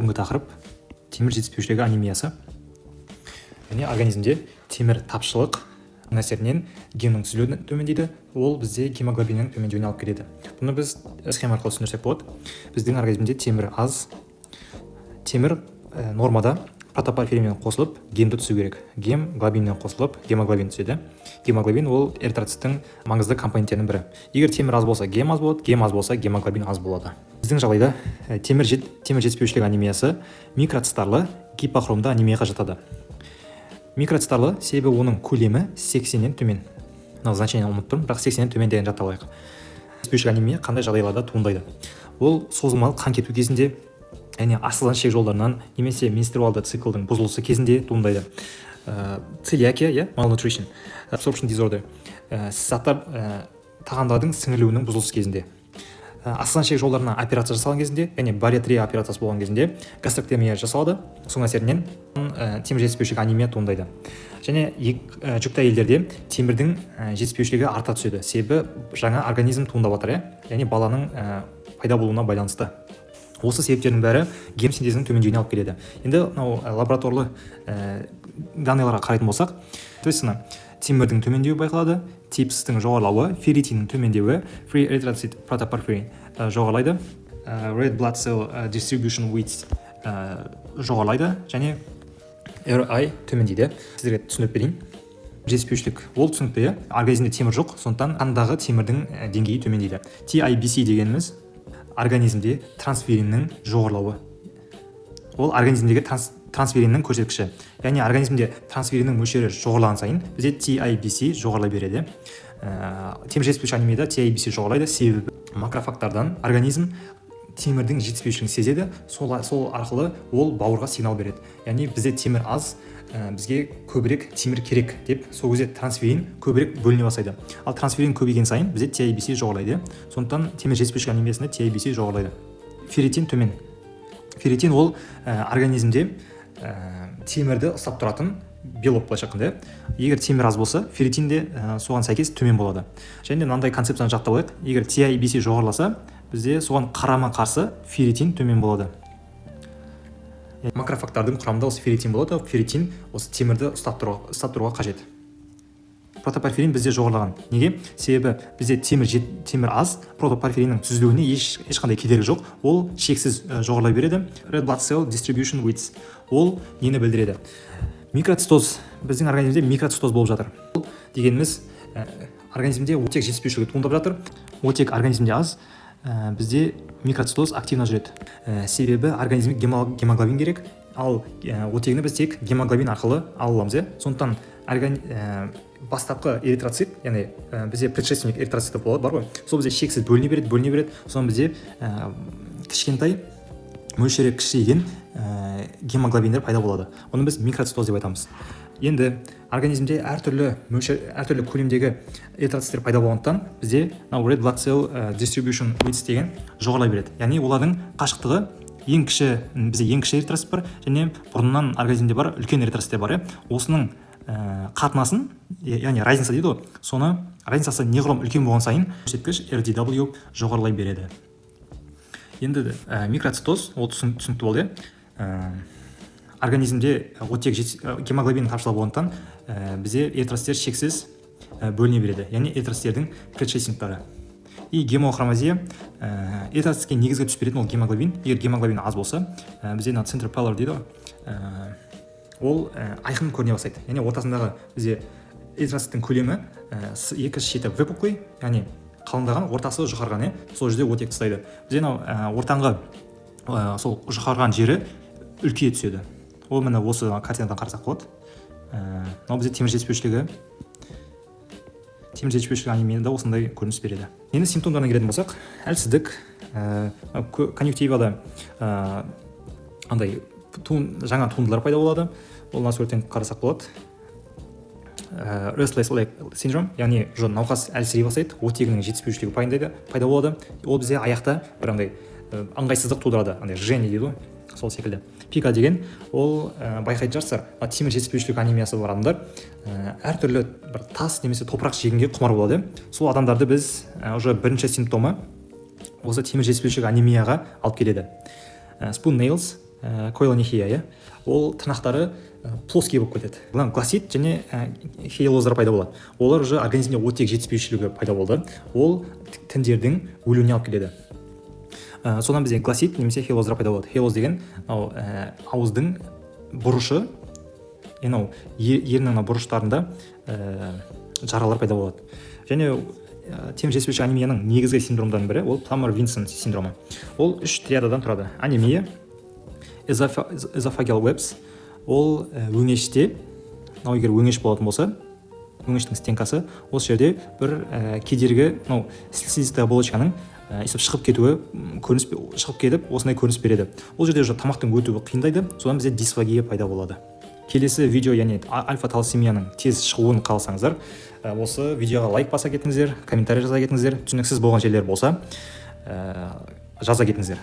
Бүгінгі тақырып темір жетіспеушілігі анемиясы. Яғни организмде темір тапшылық әсерінен геннің түзілуі төмендейді, ол бізде гемоглобиннің төмендеуіне алып келеді. Бұны біз схема арқылы түсіндірсек болады. Біздің организмде темір аз, темір нормада протопорфиринмен қосылып гемді түсу керек. Гем глобинмен қосылып гемоглобин түседі. Гемоглобин ол эритроциттің маңызды компоненттерінің бірі. Егер темір аз болса, гем аз болады, гем аз болса, гемоглобин аз болады. Біздің жағдайда темір жетіспеушілік анемиясы микроцитарлы гипохромды анемияға жатады. Микроцитарлы себебі оның көлемі 80-нен төмен. Значение ұмытып тұрмын, бірақ 80-нен төмен деген жаттап алайық. Жетіспеушілік анемия қандай жағдайларда туындайды? Ол созылмалы қан кету кезінде, яғни асқазан ішек жолдарынан немесе менструалды циклдың бұзылысы кезінде туындайды. Целиакия, malnutrition, absorption disorder, заттар тағамдардың сіңірілуінің бұзылысы кезінде. Асқазан ішек жолдарына операция жасалған кезінде, яғни бариатрия операциясы болған кезінде гастроктомия жасалады. Соның әсерінен темір жетіспеушілік анемия туындайды. Және жүкті әйелдерде темірдің жетіспеушілігі арта түседі. Себебі жаңа организм туындап жатыр, яғни баланың пайда болуына байланысты. Осы себептердің бәрі гем синтезінің төмендеуіне алып келеді. Енді лабораторлы данныйларға қарайтын болсақ, темірдің төмендеуі байқалады, типстің жоғарылауы, ферритиннің төмендеуі, free erythrocyte protoporphyrin жоғарылайды, red blood cell distribution width жоғарылайды, және RI төмендейді. Сіздерге түсіндіріп берейін. Жетіспеушілік ол түсінікті, организмде темір жоқ, сондықтан қандағы темірдің деңгейі төмендейді. TIBC дегеніміз организмде трансфериннің жоғарылауы. Ол организмдегі трансфериннің көрсеткіші. Яғни организмде трансфериннің мөлшері жоғарылаған сайын бізде TIBC жоғарылай береді. Темір жетіспеушілік анемияда TIBC жоғарылайды, себебі макрофагтардан организм темірдің жетіспеушілігін сезеді, сол арқылы ол бауырға сигнал береді. Яғни бізде темір аз, бізге көбірек темір керек деп, сол кезде трансферин көбірек бөліне бастайды. Ал трансферин көбейген сайын бізде TIBC жоғарылайды. Сондықтан темір жетіспеушілік анемиясында TIBC жоғарылайды. Ферритин төмен. Ферритин ол организмде темірді ұстап тұратын белок былайша айтқанда. Егер темір аз болса, ферритин де соған сәйкес төмен болады. Және мынандай концепцияны жаттап алайық. Егер TIBC жоғарыласа, бізде соған қарама қарсы ферритин төмен болады. Макрофагтардың құрамында осы ферритин болады. Ферритин осы темірді ұстап тұруға қажет. Протопорфирин бізде жоғарылаған. Неге? Себебі бізде темір аз, протопорфириннің түзілуіне ешқандай кедергі жоқ. Ол шексіз жоғарылай береді. Red blood cell distribution width. Ол нені білдіреді? Микроцитоз. Біздің организмде микроцитоз болып жатыр. Ол дегеніміз организмде оттек жетіспеушілігі туындап жатыр. Оттек организмде аз, бізде микроцитоз активно жүреді. Себебі организмге гемоглобин керек, ал оттегіні біз тек гемоглобин арқылы ала аламыз. Сондықтан бастапқы эритроцит, яғни бізде предшественник эритроциті болады, бар ғой. Сол бізде шексіз бөліне береді. Соны бізде кішкентай мөлшері кішірейген гемоглобиндер пайда болады. Оны біз микроцитоз деп айтамыз. Енді организмде әртүрлі көлемдегі эритроциттер пайда болғандықтан бізде red blood cell distribution width деген жоғарылай береді. Яғни олардың қашықтығы бізде ең кіші эритроцит бар, және бұрыннан организмде бар үлкен эритроциттер бар. Осының қатынасын, яғни разница дейді ғой, соны разницасы неғұрлым үлкен болған сайын көрсеткіш RDW жоғарылай береді. Енді микроцитоз ол түсінікті болды. Организмде оттек гемоглобин тапшылығы болғандықтан бізде эритроциттер шексіз бөліне береді, яғни эритроциттердің предшественниктары. И гемохромазия, эритроцитке негізгі түсіп беретін ол гемоглобин. Егер гемоглобин аз болса, бізде центр паллар дейді ғой, ол айқын көріне бастайды. Яғни ортасындағы бізде эритроциттің көлемі екі шеті выпуклый, яғни қалыңдаған, ортасы жұқарған, сол жерде оттек тастайды. Бізде ортаңғы сол жұқарған жері үлкейе түседі. Ол міне осы картинадан қарасақ болады. Бізде темір жетіспеушілік анемияда осындай көрініс береді. Енді симптомдарына келетін болсақ, әлсіздік, конъюнктивада жаңа туындылар пайда болады. Ол суреттен қарасақ болады. Restless leg syndrome, яғни науқас әлсірей бастайды, оттегінің жетіспеушілігі пайда болады. Ол бізде аяқта бір ыңғайсыздық тудырады, жжение дейді ғой, сол секілді. Пика деген, ол байқайтын жарсыздар, темір жетіспеушілік анемиясы бар адамдар әртүрлі бір тас немесе топырақ жегенге құмар болады. Сол адамдарды біз уже бірінші симптомы осы темір жетіспеушілік анемияға алып келеді. Spoon nails, койлонихия, иә, ол тырнақтары плоский болып кетеді. Гласит және хейлоздар пайда болады. Олар уже организмде оттек жетіспеушілігі пайда болды. Ол тіндердің өлуіне алып келеді. Содан бізде гласит немесе хейлоздар пайда болады. Хейлоз деген ауыздың бұрышы, ернің бұрыштарында жаралар пайда болады. Және темір жетіспеушілік анемияның негізгі синдромдарының бірі ол Плуммер-Винсон синдромы. Ол 3 триададан тұрады. Анемия, esophageal webs, ол өңеште, егер өңеш болатын болса, өңештің стенкасы, осы жерде бір кедергі, слизистая оболочканың шығып кетуі, шығып кетіп, осындай көрініс береді. Ол жерде уже тамақтың өтуі қиындайды, содан бізде дисфагия пайда болады. Келесі видео, яғни альфа-талассемияның тез шығуын қаласаңыздар, осы видеоға лайк баса кетіңіздер, комментарий жаза кетіңіздер, түсініксіз болған жерлер болса жаза кетіңіздер.